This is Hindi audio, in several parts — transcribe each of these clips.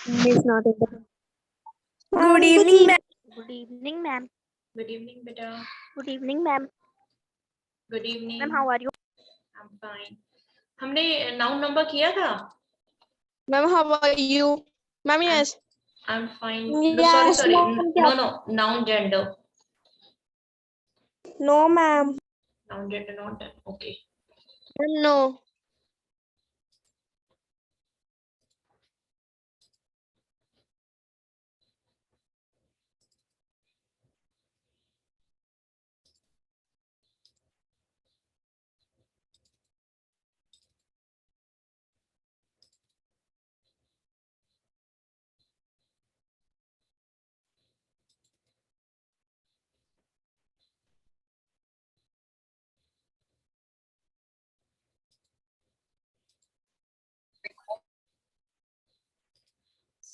Is not in the. Good evening, ma'am. Good evening, ma'am. Good evening, beta. Good evening, ma'am. Good evening. Ma'am, how are you? I'm fine. हमने noun number किया था? Ma'am, how are you? Ma'am, yes. I'm fine. Yes, Sorry. ma'am. No. Noun gender. No, ma'am. Noun gender not done. Okay. No.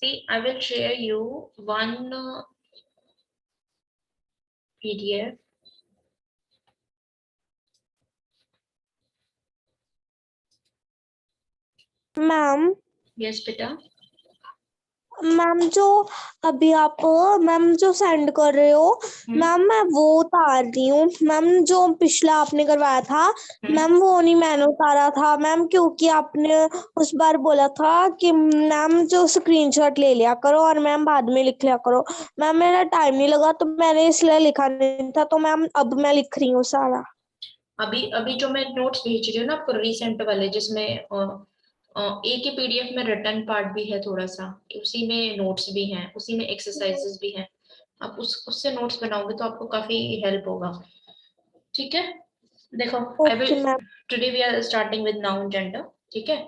See, I will share you one PDF. Ma'am. Yes, beta. Ma'am जो अभी आप मैम जो सेंड कर रहे हो मैम मैं वो उतार रही हूँ मैम जो पिछला आपने करवाया था मैम वो नहीं मैंने उतारा था मैम क्योंकि आपने उस बार बोला था कि मैम जो स्क्रीनशॉट ले लिया करो और मैम बाद में लिख लिया करो मैम मेरा टाइम नहीं लगा तो मैंने इसलिए लिखा नहीं था तो मैम अब मैं लिख रही हूँ सारा अभी जो मैं नोट्स भेज रही हूँ ना आपको रिसेंट वाले जिसमें एक ही पीडीएफ में रिटर्न पार्ट भी है थोड़ा सा उसी में नोट्स भी हैं उसी में एक्सरसाइजेस भी हैं आप उससे नोट्स बनाओगे तो आपको काफी हेल्प होगा ठीक है देखो I will today we are starting with noun gender ठीक है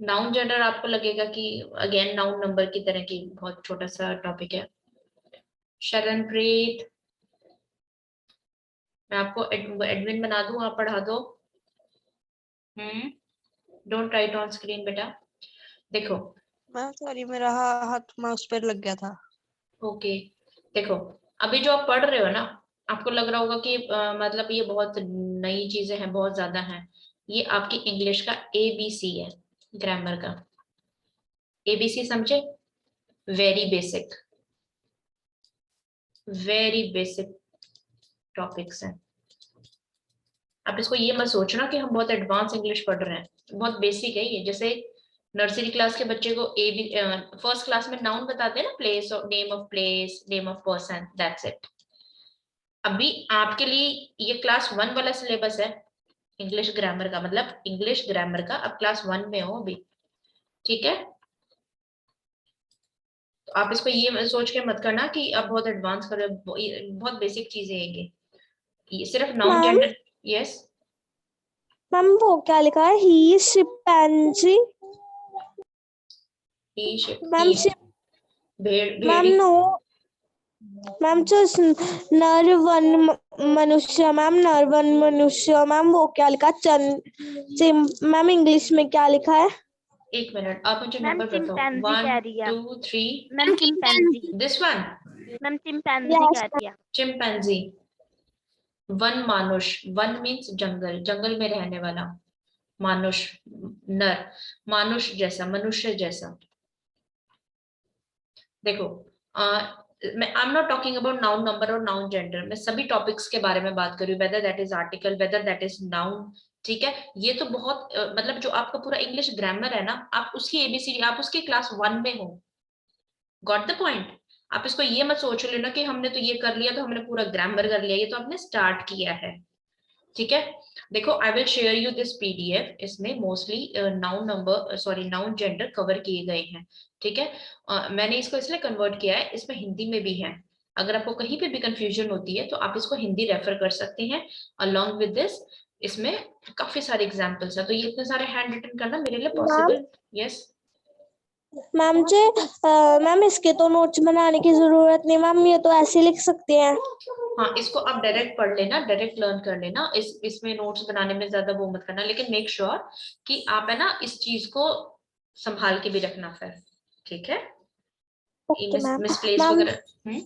नाउन जेंडर आपको लगेगा कि अगेन नाउन नंबर की तरह की बहुत छोटा सा टॉपिक है शरणप्रीत मैं आपको एडमिन बना दूं आप पढ़ा दो डोंट राइट ऑन स्क्रीन बेटा देखो मैम सॉरी मेरा हाथ माउस पर लग गया था ओके देखो अभी जो आप पढ़ रहे हो ना आपको लग रहा होगा कि मतलब ये बहुत नई चीजें हैं बहुत ज्यादा हैं ये आपकी इंग्लिश का ABC है ग्रामर का ABC समझे वेरी बेसिक टॉपिक्स हैं आप इसको ये मत सोचना कि हम बहुत एडवांस इंग्लिश पढ़ रहे हैं बहुत बेसिक है ये जैसे नर्सरी क्लास के बच्चे को फर्स्ट क्लास में नाउन बताते हैं ना place place name of person that's it अभी आपके लिए ये क्लास 1 वाला सिलेबस है इंग्लिश ग्रामर का मतलब इंग्लिश ग्रामर का अब क्लास 1 में हो अभी ठीक है तो आप इसको ये सोच के मत करना कि आप बहुत एडवांस कर रहे हो बहुत बेसिक चीजें हैं ये सिर्फ नाउन जेंडर यस मैम वो क्या लिखा है ही शिपैंजी मैम मैम नो मैम जो नर वन मनुष्य मैम नर वन मनुष्य मैम वो क्या लिखा मैम इंग्लिश में क्या लिखा है एक मिनट आप मुझे मैम नंबर बताओ चिंपैंजी कह रही है 1 2 3 ma'am chimpanzee this one ma'am chimpanzee कह रही है चिंपैंजी वन मानुष वन मीन्स जंगल जंगल में रहने वाला मानुष नर मानुष जैसा मनुष्य जैसा देखो मैं I am not talking about noun number और नाउन जेंडर मैं सभी टॉपिक्स के बारे में बात कर रही हूँ whether that is article whether that is noun ठीक है ये तो बहुत मतलब जो आपका पूरा इंग्लिश ग्रामर है ना आप उसकी ABCD आप उसके क्लास 1 में हो गॉट द पॉइंट आप इसको ये मत सोच लेना कि हमने तो ये कर लिया तो हमने पूरा ग्रामर कर लिया ये तो आपने स्टार्ट किया है ठीक है देखो I will share you this PDF इसमें mostly noun number sorry noun gender cover किए गए हैं ठीक है मैंने इसको इसलिए कन्वर्ट किया है इसमें हिंदी में भी है अगर आपको कहीं पे भी कंफ्यूजन होती है तो आप इसको हिंदी रेफर कर सकते हैं अलोंग विद दिस इसमें काफी सारे एग्जांपल्स है तो ये इतने सारे हैंड रिटन करना मेरे लिए पॉसिबल यस मैम जी मैम इसके तो नोट्स बनाने की जरूरत नहीं मैम ये तो ऐसे लिख सकते हैं हाँ इसको आप डायरेक्ट पढ़ लेना डायरेक्ट लर्न कर लेना इसमें नोट्स बनाने में ज्यादा वो मत करना लेकिन मेक श्योर कि आप है ना इस चीज को संभाल के भी रखना फिर ठीक है मिसप्लेस वगैरह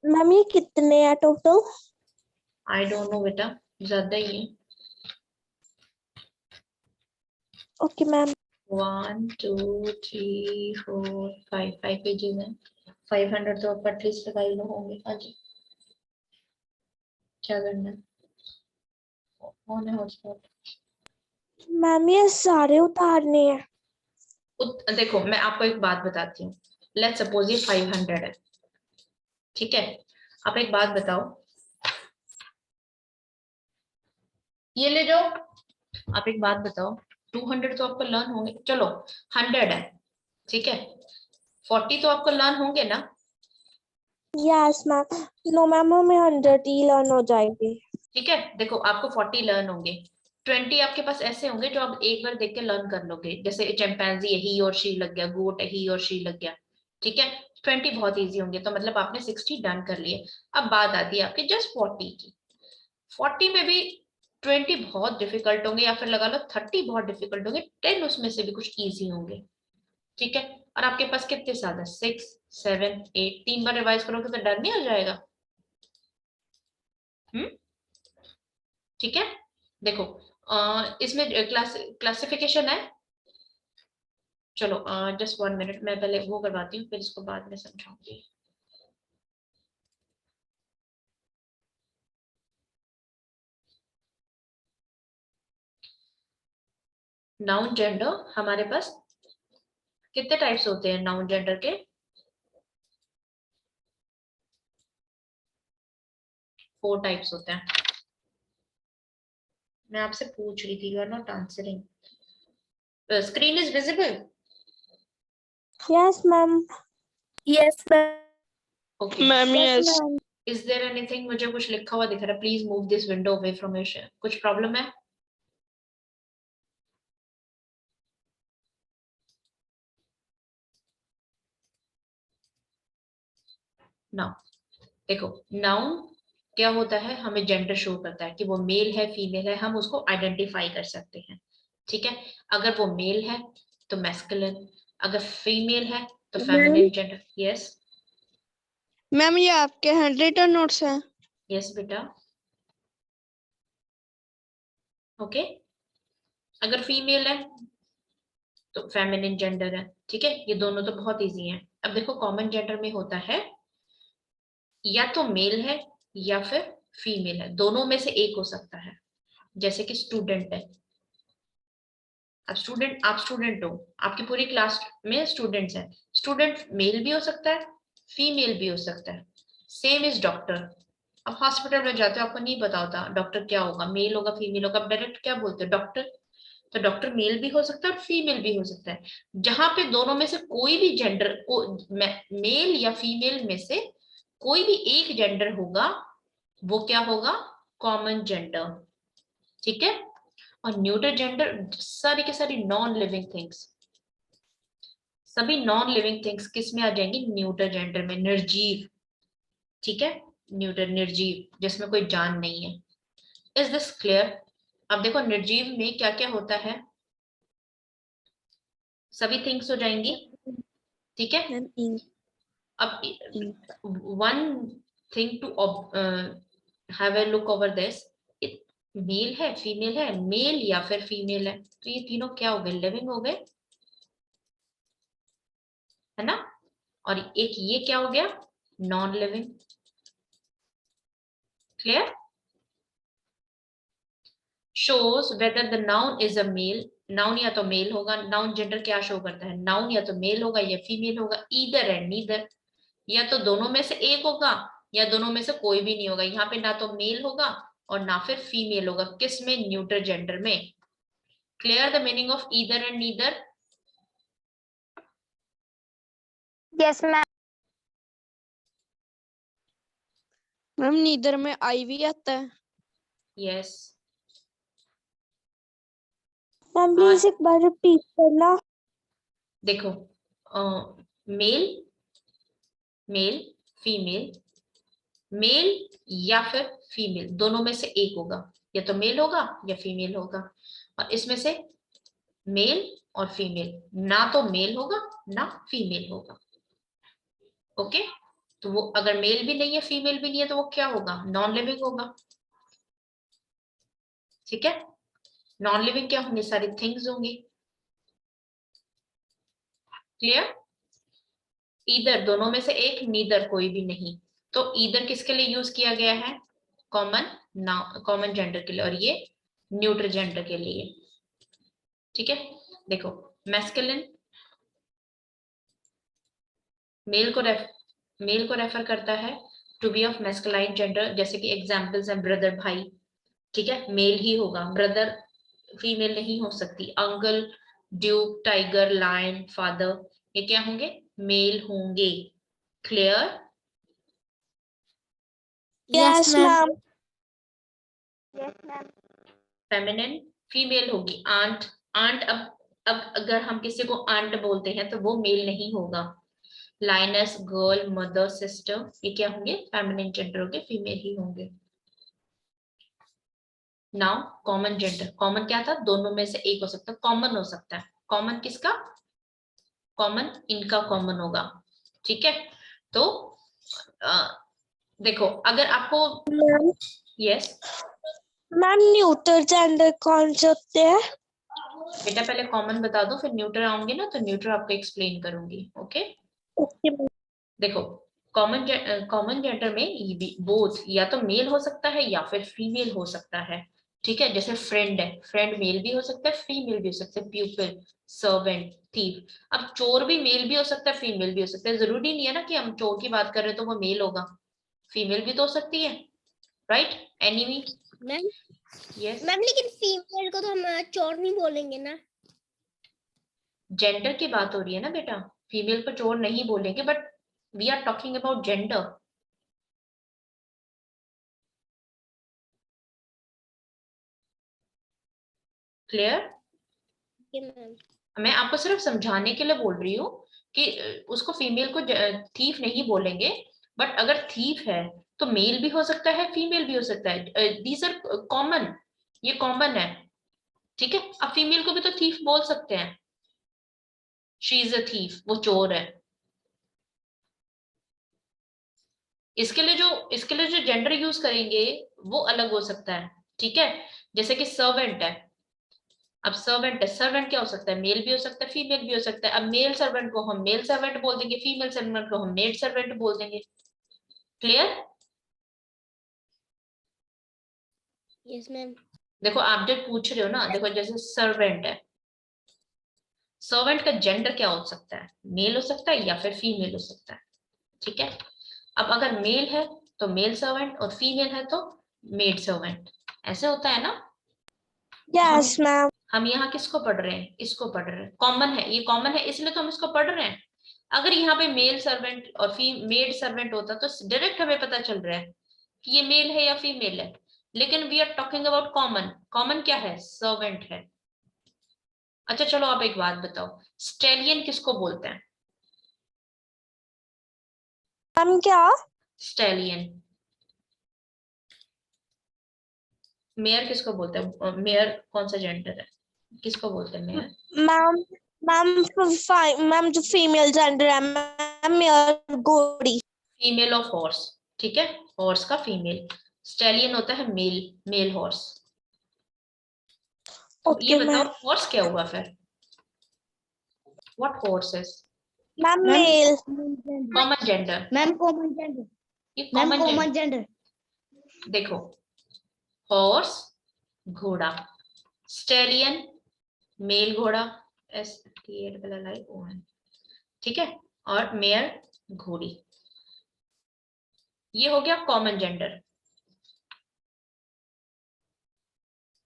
मैम ये कितने हैं टोटल आई डोंट नो बेटा ज्यादा ही है ओके मैम 1 2 3 4 5 पेजेस हैं। 500 तो आप एटलीस्ट लगा ही लो होंगे। आज क्या करना है? ऑन है हॉटस्पॉट। मैम ये सारे उतारने हैं। देखो मैं आपको एक बात बताती हूँ। लेट्स सपोज ये 500 है, ठीक है। आप एक बात बताओ, ये ले जाओ। आप एक बात बताओ, 200 तो आपको लर्न होंगे, चलो 100 है, ठीक है। 40 तो आपको लर्न होंगे ना? Yes ma'am. नो मैम हमें 100 ही लर्न हो जाएगी। ठीक है, देखो आपको 40 लर्न होंगे। 20 आपके पास ऐसे होंगे जो आप एक बार देख के लर्न कर लोगे, जैसे चिंपैंजी है, ही और शी लग गया, गोट है, ही और शी लग गया, ठीक है। 20 बहुत इजी होंगे, तो मतलब आपने 60 डन कर लिए। अब बात आती है आपके जस्ट 40 की। 40 में भी 20 बहुत डिफिकल्ट होंगे, या फिर लगा लो 30 बहुत डिफिकल्ट होंगे, 10 उसमें से भी कुछ इजी होंगे, ठीक है। और आपके पास कितने साल है? 6 7 8, 3 बार रिवाइज करोगे तो डर नहीं हो जाएगा? ठीक है। देखो इसमें क्लासिफिकेशन है। चलो जस्ट 1 मिनट, मैं पहले वो करवाती हूँ, फिर इसको बाद में समझाऊंगी। नाउन जेंडर हमारे पास कितने टाइप्स होते हैं नाउन जेंडर के? 4 टाइप्स होते हैं। मैं आपसे पूछ रही थी, you are not answering. Screen is visible? Yes ma'am. Yes ma'am. Okay. Ma'am yes yes. Ma'am. Is there anything? मुझे कुछ लिखा हुआ दिख रहा है, please move this window away from your share. कुछ प्रॉब्लम है? ना। देखो नाउन क्या होता है, हमें जेंडर शो करता है कि वो मेल है फीमेल है, हम उसको आइडेंटिफाई कर सकते हैं, ठीक है। अगर वो मेल है तो मैस्कुलिन, अगर फीमेल है तो फेमिनिन जेंडर। यस मैम ये आपके हैंड रिटन नोट्स हैं। यस बेटा, ओके। अगर फीमेल है तो फेमिनिन जेंडर है, ठीक है। ये दोनों तो बहुत इजी हैं। अब देखो कॉमन जेंडर में होता है या तो मेल है या फिर फीमेल है, दोनों में से एक हो सकता है। जैसे कि स्टूडेंट है, आप स्टूडेंट हो, आपकी पूरी क्लास में स्टूडेंट्स हैं, स्टूडेंट मेल भी हो सकता है फीमेल भी हो सकता है। Same is doctor. अब हॉस्पिटल में जाते हो, आपको नहीं पता होता डॉक्टर क्या होगा, मेल होगा फीमेल होगा, डायरेक्ट क्या बोलते हो? डॉक्टर। तो डॉक्टर मेल भी हो सकता है और फीमेल भी हो सकता है। जहां पे दोनों में से कोई भी जेंडर को, मेल या फीमेल में से कोई भी एक जेंडर होगा, वो क्या होगा? कॉमन जेंडर, ठीक है। और न्यूटर जेंडर सारी के सारी नॉन लिविंग थिंग्स, सभी नॉन लिविंग थिंग्स किस में आ जाएंगी? न्यूटर जेंडर में, निर्जीव, ठीक है। न्यूटर निर्जीव, जिसमें कोई जान नहीं है। Is this clear? अब देखो निर्जीव में क्या क्या होता है, सभी थिंग्स हो जाएंगी, ठीक है। Ma'am ink. अब one thing to have a look over this, male है फीमेल है, मेल या फिर फीमेल है, तो ये तीनों क्या हो गए? लिविंग हो गए, है ना। और एक ये क्या हो गया? Non living. Clear? Shows whether the noun is a male, noun या तो मेल होगा, नाउन जेंडर क्या शो करता है? नाउन या तो मेल होगा या फीमेल होगा, ईदर एंड नीदर, या तो दोनों में से एक होगा या दोनों में से कोई भी नहीं होगा। यहाँ पे ना तो मेल होगा और ना फिर फीमेल होगा, किस में? न्यूटर जेंडर में। Clear the meaning of either and neither? Yes ma'am. Ma'am neither में आई भी आता है। यस। मैम प्लीज एक बार रिपीट करना। देखो मेल, मेल फीमेल, मेल या फिर फीमेल, दोनों में से एक होगा, या तो मेल होगा या फीमेल होगा। और इसमें से मेल और फीमेल, ना तो मेल होगा ना फीमेल होगा, ओके। तो वो अगर मेल भी नहीं है फीमेल भी नहीं है तो वो क्या होगा? नॉन लिविंग होगा, ठीक है। नॉन लिविंग क्या होंगे? सारी थिंग्स होंगी, क्लियर? ईदर दोनों में से एक, नीदर कोई भी नहीं। तो ईदर किसके लिए यूज किया गया है? कॉमन जेंडर के लिए, और ये न्यूट्रल जेंडर के लिए। ठीक है, देखो मैस्कुलिन मेल को रेफर करता है to be of masculine gender, जैसे कि एग्जांपल्स हैं ब्रदर भाई, ठीक है, मेल ही होगा, ब्रदर फीमेल नहीं हो सकती। Uncle, duke, tiger, lion, father, ये क्या होंगे? मेल होंगे। Clear? Yes, ma'am. Yes, ma'am. Feminine female होगी। आंट, आंट अब अगर हम किसी को आंट बोलते हैं तो वो मेल नहीं होगा। लाइनस, गर्ल, मदर, सिस्टर, ये क्या होंगे? फेमिनिन जेंडर होंगे, फीमेल ही होंगे। नाउ कॉमन जेंडर, कॉमन क्या था? दोनों में से एक हो सकता है, कॉमन हो सकता है। कॉमन किसका? कॉमन इनका कॉमन होगा। ठीक है, तो देखो अगर आपको ma'am yes ma'am neuter gender कौन से होते हैं? बेटा पहले कॉमन बता दो, फिर न्यूट्रल आऊंगी ना तो न्यूट्रल आपको एक्सप्लेन करूंगी। Okay, okay ma'am. देखो कॉमन जेंडर में बोथ या तो मेल हो सकता है या फिर फीमेल हो सकता है। ठीक है, जैसे फ्रेंड है, फ्रेंड मेल भी हो सकता है, फीमेल भी हो सकता है। प्यूपिल, सर्वेंट, थीफ। अब चोर भी मेल भी हो सकता है, फीमेल भी हो सकता है। जरूरी नहीं है ना कि हम चोर की बात कर रहे हैं तो वो मेल होगा, फीमेल भी तो हो सकती है, right? Enemy, ma'am yes. Ma'am लेकिन फीमेल को तो हम चोर नहीं बोलेंगे ना। जेंडर की बात हो रही है ना बेटा, फीमेल को चोर नहीं बोलेंगे, but we are talking about gender. Clear? Ma'am मैं आपको सिर्फ समझाने के लिए बोल रही हूँ कि उसको फीमेल को थीफ नहीं बोलेंगे, बट अगर थीफ है तो मेल भी हो सकता है, फीमेल भी हो सकता है। दीज आर कॉमन, ये कॉमन है। ठीक है, अब फीमेल को भी तो थीफ बोल सकते हैं, शी इज अ थीफ, वो चोर है। इसके लिए जो जेंडर यूज करेंगे वो अलग हो सकता है। ठीक है, जैसे कि सर्वेंट है। अब सर्वेंट है, सर्वेंट क्या हो सकता है? मेल भी हो सकता है, फीमेल भी हो सकता है। अब मेल सर्वेंट को हम मेल सर्वेंट बोल देंगे, फीमेल सर्वेंट को हम मेड सर्वेंट बोल देंगे। क्लियर? Yes ma'am. देखो आप जब पूछ रहे हो ना, देखो जैसे सर्वेंट है, सर्वेंट का जेंडर क्या हो सकता है? मेल हो सकता है या फिर फीमेल हो सकता है। ठीक है, अब अगर मेल है तो मेल सर्वेंट, और फीमेल है तो मेड सर्वेंट, ऐसे होता है ना। Yes ma'am. हम यहाँ किसको पढ़ रहे हैं? इसको पढ़ रहे हैं, कॉमन है, ये कॉमन है इसलिए तो हम इसको पढ़ रहे हैं। अगर यहाँ पे मेल सर्वेंट और मेड सर्वेंट होता तो डायरेक्ट हमें पता चल रहा है कि ये मेल है या फीमेल है, लेकिन we are talking about common. Common क्या है? सर्वेंट है। अच्छा चलो आप एक बात बताओ, स्टेलियन किसको बोलते हैं? मैम क्या? स्टेलियन। मेयर किसको बोलते हैं? मेयर कौन सा जेंडर है, किसको बोलते हैं मेयर? मैम मैम जो फीमेल जेंडर है मैम मेयर घोड़ी। Female of horse. ठीक है, हॉर्स का फीमेल। स्टेलियन होता है मेल, मेल हॉर्स। तो ये ओके बताओ मैम। हॉर्स क्या हुआ फिर? What horse is? Ma'am male. Common gender, ma'am common gender. ये ma'am common common gender. Gender. देखो हॉर्स घोड़ा, स्टेलियन मेल घोड़ा, STALLION, ठीक है, और मेयर घोड़ी। ये हो गया कॉमन जेंडर।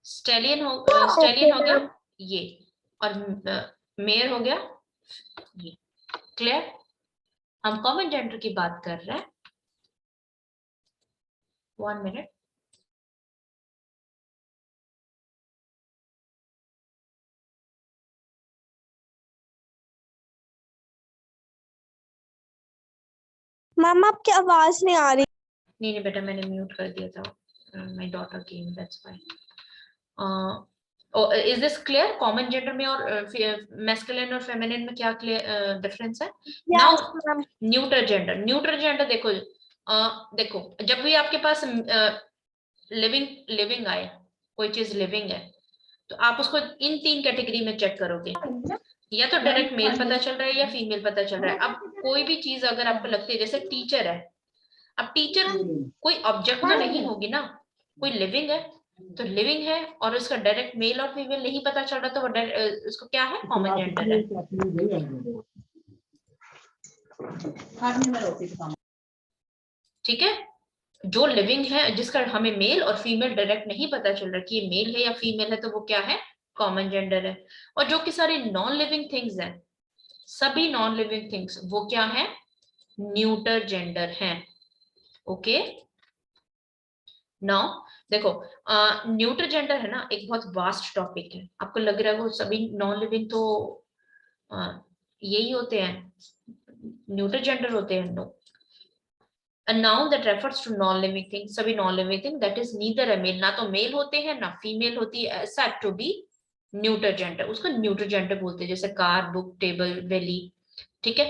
स्टेलियन हो गया ये, और मेयर हो गया ये। क्लियर? हम कॉमन जेंडर की बात कर रहे हैं। 1 मिनट। मैम आपकी आवाज नहीं आ रही। नहीं बेटा मैंने म्यूट कर दिया था, my daughter came, that's why. Is this clear? Common gender में और मैस्कुलिन और फेमिनिन में क्या क्लियर डिफरेंस है? Now yes ma'am. Neutral gender, neutral gender देखो, देखो जब भी आपके पास लिविंग आए, कोई चीज लिविंग है, तो आप उसको इन 3 कैटेगरी में चेक करोगे। या तो डायरेक्ट मेल पता चल रहा है या फीमेल पता चल रहा है। अब कोई भी चीज अगर आपको लगती है, जैसे टीचर है, अब टीचर कोई ऑब्जेक्ट तो नहीं होगी ना, कोई लिविंग है, तो लिविंग है और उसका डायरेक्ट मेल और फीमेल नहीं पता चल रहा, तो वो उसको क्या है, कॉमन जेंडर है। ठीक है, जो लिविंग है जिसका हमें मेल और फीमेल डायरेक्ट नहीं पता चल रहा कि ये मेल है या फीमेल है, तो वो क्या है, कॉमन जेंडर है। और जो कि सारी नॉन लिविंग थिंग्स हैं, सभी नॉन लिविंग थिंग्स, वो क्या है, न्यूटर जेंडर है। ओके, नाउ देखो, न्यूटर जेंडर है ना, एक बहुत वास्ट टॉपिक है। आपको लग रहा है वो सभी नॉन लिविंग तो यही होते हैं, न्यूटर जेंडर होते हैं। No, a noun that refers to non living thing, सभी non living thing that is neither a male, ना तो मेल होते हैं ना फीमेल होती है, said to be neuter gender, उसको न्यूटर जेंडर बोलते हैं, जैसे कार, बुक, टेबल, वेली। ठीक है,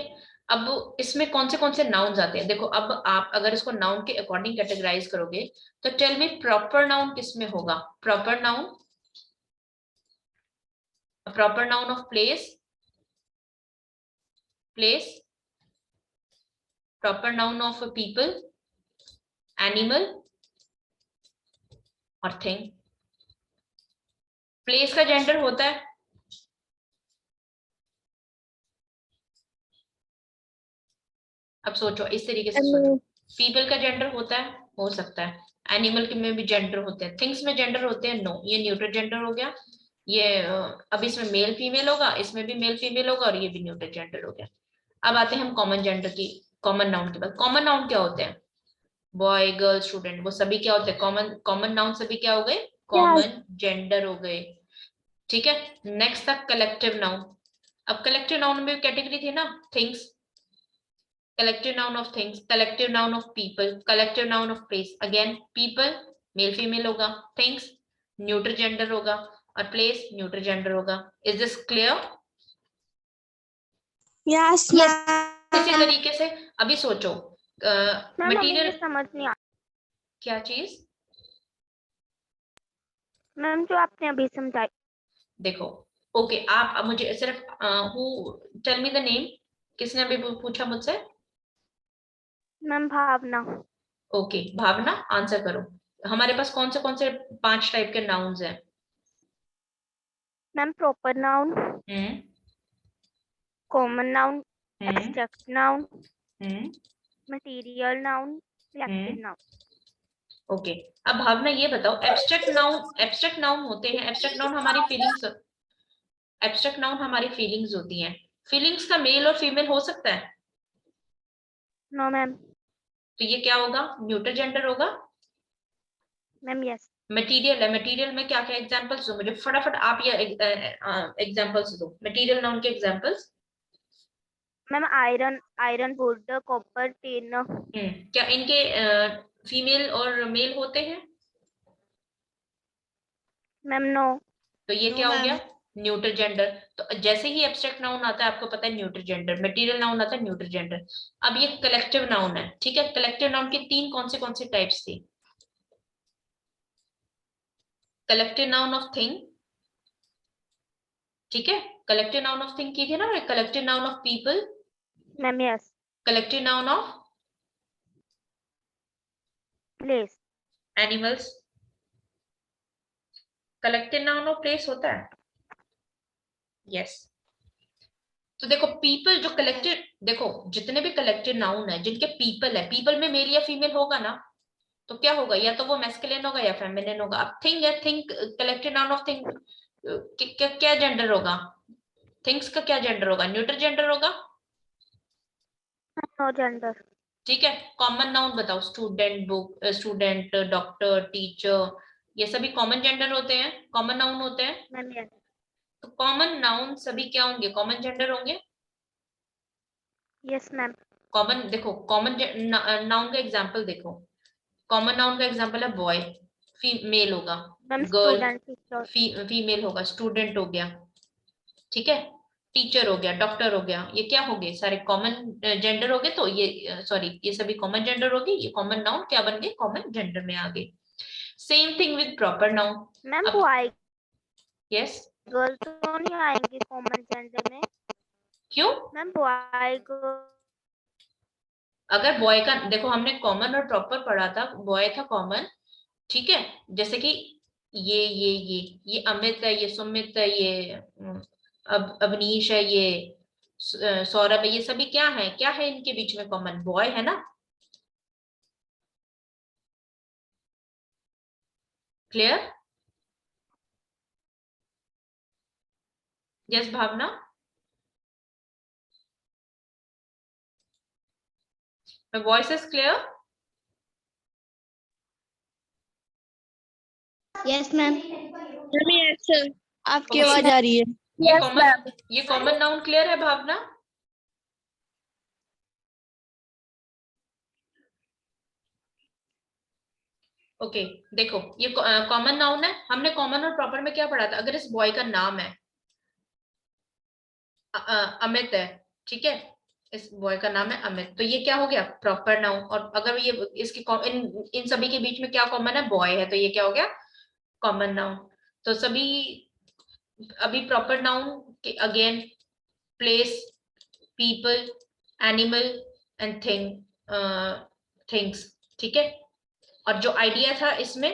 अब इसमें कौन से नाउन्स आते हैं, देखो अब आप अगर इसको नाउन के अकॉर्डिंग कैटेगराइज करोगे, तो टेल मी प्रॉपर नाउन किसमें होगा, proper noun, proper noun of place, place, proper noun of people, animal और थिंग। प्लेस का जेंडर होता है, अब सोचो इस तरीके से सोचो, पीपल का जेंडर होता है, हो सकता है, एनिमल के में भी जेंडर होते हैं, थिंग्स में जेंडर होते हैं, नो, ये न्यूटर जेंडर हो गया। ये अब इसमें मेल फीमेल होगा, इसमें भी मेल फीमेल होगा और ये भी न्यूटर जेंडर हो गया। अब आते हैं हम कॉमन जेंडर की, कॉमन नाउन के बाद। कॉमन नाउन क्या होते हैं, बॉय, गर्ल, स्टूडेंट, वो सभी क्या होते हैं, कॉमन, कॉमन नाउन सभी क्या हो गए, कॉमन जेंडर हो गए। ठीक है, नेक्स्ट था कलेक्टिव नाउन। अब कलेक्टिव नाउन में कैटेगरी थी ना, things, collective noun of things, collective noun of people, collective noun of place, again people male female होगा, things न्यूटर जेंडर होगा और place न्यूटर जेंडर होगा। Is this clear? Yes, इसी तरीके से अभी सोचो, मटेरियल, समझ नहीं आ क्या चीज, मैम जो आपने अभी समझाई। देखो, ओके, आप अब मुझे सिर्फ who, tell me the name, किसने अभी पूछा मुझसे, ma'am Bhavna. Okay, Bhavna, answer करो। हमारे पास कौन से 5 टाइप के नाउन्स हैं, ma'am proper noun, common noun, abstract noun, material noun, collective noun. Okay, अब भावना ये बताओ, एब्स्ट्रैक्ट नाउन होते हैं, एब्स्ट्रैक्ट नाउन हमारी फीलिंग्स, एब्स्ट्रैक्ट नाउन हमारी फीलिंग्स होती हैं, फीलिंग्स का मेल और फीमेल हो सकता है, नो मैम। तो ये क्या होगा, न्यूटर जेंडर होगा। Ma'am yes. मटेरियल है, मटेरियल में क्या क्या एग्जांपल्स दो मुझे फटाफट, आप ये एग्जांपल्स दो, मटेरियल नाउन के examples. Ma'am iron, iron, would, copper, tin. क्या इनके फीमेल और मेल होते हैं, मैम नो। तो ये क्या हो गया, न्यूटर जेंडर। तो जैसे ही एब्स्ट्रैक्ट नाउन आता है आपको पता है न्यूटर जेंडर, मटेरियल नाउन आता है न्यूटर जेंडर। अब ये कलेक्टिव नाउन है, ठीक है, कलेक्टिव नाउन के 3 कौन से टाइप्स थे, कलेक्टिव नाउन ऑफ थिंग, ठीक है, कलेक्टिव नाउन ऑफ थिंग की थी ना, collective noun of people, ma'am yes. Collective noun of place. Animals, collective noun of place होता है, यस। तो देखो पीपल जो कलेक्टिव, देखो जितने भी कलेक्टिव नाउन है जिनके पीपल है, पीपल में मेल या फीमेल होगा ना, तो क्या होगा, या तो वो मैस्कुलिन होगा या फेमिनिन होगा। अब थिंग है, thing collective noun of thing, क्या जेंडर होगा, थिंग्स का क्या जेंडर होगा, न्यूटर जेंडर होगा, नो जेंडर। ठीक है। कॉमन नाउन बताओ, student, book, student, doctor, teacher, ये सभी कॉमन जेंडर होते हैं, कॉमन नाउन होते हैं। Ma'am yes. तो कॉमन नाउन सभी क्या होंगे, कॉमन जेंडर होंगे। Yes ma'am. कॉमन, देखो कॉमन नाउन का एग्जांपल देखो, कॉमन नाउन का एग्जांपल है बॉय, मेल होगा, ma'am girl student, teacher. Female होगा, स्टूडेंट हो गया, ठीक है, टीचर हो गया, डॉक्टर हो गया, ये क्या हो गए, सारे कॉमन जेंडर हो गए। तो ये सॉरी, ये सभी कॉमन जेंडर हो गए, ये कॉमन नाउन क्या बन गए, कॉमन जेंडर में आ गए। Same thing with proper noun. Ma'am वो आएगी। यस, गर्ल तो नहीं आएंगे कॉमन जेंडर में। क्यों? मैम बॉय को अगर बॉय का देखो, हमने कॉमन और प्रॉपर पढ़ा था, बॉय था कॉमन, ठीक है। जैसे कि ये अमित है, ये सुमित है, ये अब अवनीश है, ये सौरभ है, ये सभी क्या है इनके बीच में कॉमन? बॉय है ना। Clear? Yes Bhavna? My voice is clear? Yes ma'am. आपकी Okay. आवाज आ रही है। ये कॉमन नाउन क्लियर है भावना? ओके देखो, ये कॉमन नाउन है। हमने कॉमन और प्रॉपर में क्या पढ़ा था? अगर इस बॉय का नाम है अमित है, ठीक है, इस बॉय का नाम है अमित, तो ये क्या हो गया? Proper noun. और अगर ये इसकी इन सभी के बीच में क्या कॉमन है? बॉय है, तो ये क्या हो गया? Common noun. तो सभी अभी प्रॉपर नाउन के again place, people, animal and things, ठीक है। और जो आइडिया था इसमें,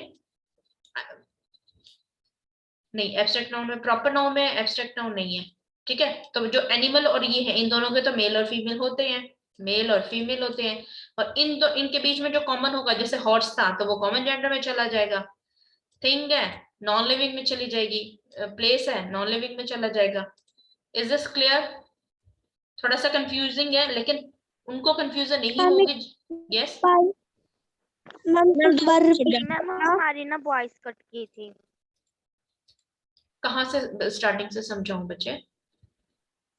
नहीं एब्स्ट्रैक्ट नाउन में, प्रॉपर नाउन में एब्स्ट्रैक्ट नाउन नहीं है, ठीक है। तो जो एनिमल और ये है, इन दोनों के तो मेल और फीमेल होते हैं, मेल और फीमेल होते हैं। और इनके बीच में जो कॉमन होगा, जैसे हॉर्स था तो वो कॉमन जेंडर में चला जाएगा, थिंग है नॉन लिविंग में चली जाएगी, प्लेस है नॉन लिविंग में चला जाएगा। Is this clear? थोड़ा सा कंफ्यूजिंग है, लेकिन उनको कंफ्यूजन नहीं होगी। यस मैम मैम हमारी ना वॉइस कट की थी। कहाँ से स्टार्टिंग से समझाऊं बच्चे?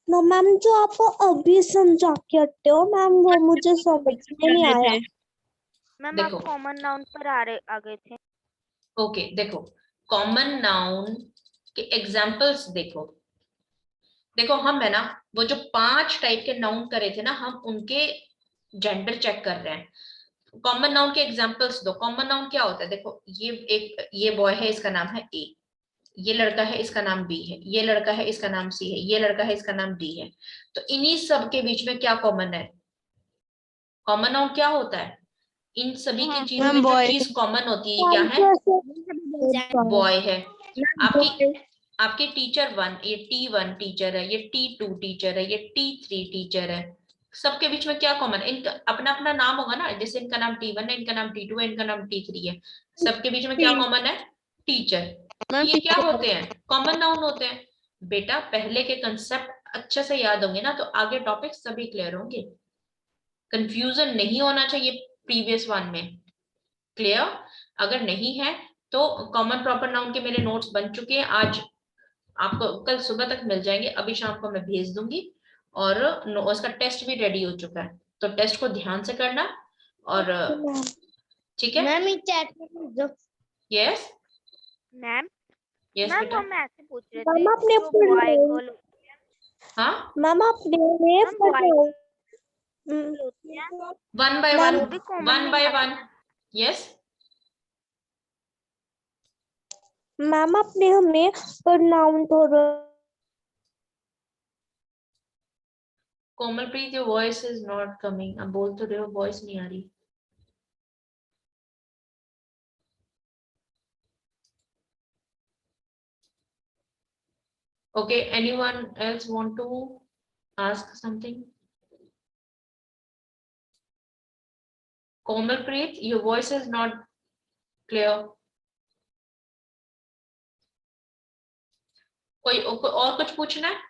मैम जो आप अभी समझा के हटते हो मैम, वो मुझे समझ में नहीं आया। मैम आप देखो कॉमन नाउन पर आ गए थे। ओके देखो, कॉमन नाउन के एग्जाम्पल्स देखो। देखो हम है ना, वो जो 5 टाइप के नाउन करे थे ना, हम उनके जेंडर चेक कर रहे हैं। कॉमन नाउन के एग्जाम्पल्स दो। कॉमन नाउन क्या होता है? देखो ये बॉय है, इसका नाम है ए, ये लड़का है इसका नाम बी है, ये लड़का है इसका नाम सी है, ये लड़का है इसका नाम डी है। तो इन्हीं सब के बीच में क्या कॉमन है? कॉमन नाउन क्या होता है? इन सभी की चीजों में जो चीज कॉमन होती है क्या है? बॉय है। आपके टीचर 1, ये T1 टीचर है, ये T2 टीचर है, ये T3 टीचर है। सबके बीच में क्या कॉमन है? इनका अपना अपना नाम होगा ना, जैसे इनका नाम T1 है, इनका नाम T2 है, इनका नाम T3 है। सबके बीच में क्या कॉमन है? टीचर। ये क्या होते हैं? कॉमन नाउन होते हैं। बेटा पहले के कंसेप्ट अच्छे से याद होंगे ना, तो आगे टॉपिक सभी क्लियर होंगे। कंफ्यूजन नहीं होना चाहिए प्रीवियस वन में। क्लियर? अगर नहीं है तो कॉमन प्रॉपर नाउन के मेरे नोट्स बन चुके हैं, आज आपको कल सुबह तक मिल जाएंगे, अभी शाम को मैं भेज दूंगी। और उसका टेस्ट भी रेडी हो चुका है, तो टेस्ट को ध्यान से करना। और ठीक है मैम ये चैट में यस मैम यस मैम बेटा। हम ऐसे पूछ रहे मैम थे आपने जो बॉय गर्ल हाँ मैम आपने मैम बॉय हम्म, होते हैं वन बाय मैम वन, वो भी कॉमन वन में बाय आते वन। हैं। यस मैम आपने हमें प्रोनाउन थोड़ा Komalpreet your voice is not coming. आप बोल तो रहे हो, वॉइस नहीं आ रही। Okay, anyone else want to ask something? Komalpreet, your voice is not clear. कोई और कुछ पूछना है?